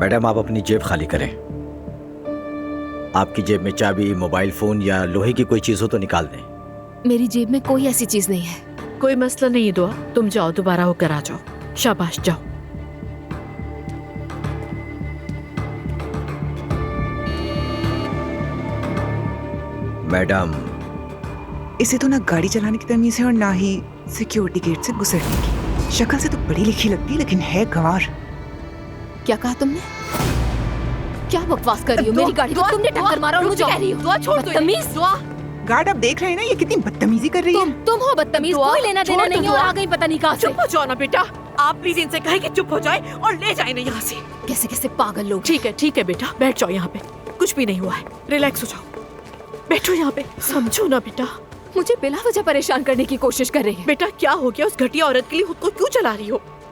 Madam आप अपनी जेब खाली करें। आपकी जेब में चाबी, मोबाइल फोन या लोहे की कोई चीज हो तो निकाल दें। मेरी जेब में कोई ऐसी चीज नहीं है। कोई मसला नहीं है दुआ, तुम जाओ, दोबारा होकर आ जाओ। शाबाश, जाओ। मैडम इसे तो ना गाड़ी चलाने की तमीज है और ना ही सिक्योरिटी गेट से गुजरने की। शक्ल से तो पढ़ी लिखी लगती है लेकिन है गंवार। क्या कहा तुमने? क्या बकवास कर रही हो? मेरी गाड़ी को तुमने टक्कर मारा और मुझे कह रही हो दुआ छोड़ दो। बदतमीज। दुआ, गार्ड आप देख रहे हैं ना ये कितनी बदतमीजी कर रही है। तुम हो बदतमीज। कोई लेना देना छोड़ दो, नहीं है और दुआ। आ गई पता नहीं कहां से। चुप हो जाओ ना बेटा। आप प्लीज इनसे कहें कि चुप हो जाए और ले जाए ना यहाँ से। कैसे कैसे पागल लोग। ठीक है बेटा, बैठ जाओ यहाँ पे। कुछ भी नहीं हुआ है, रिलैक्स हो जाओ। बैठो यहाँ पे, समझो ना बेटा। मुझे बिला वजह परेशान करने की कोशिश कर रही है। बेटा क्या हो गया? उस घटिया औरत के लिए खुद को क्यों चला रही हो?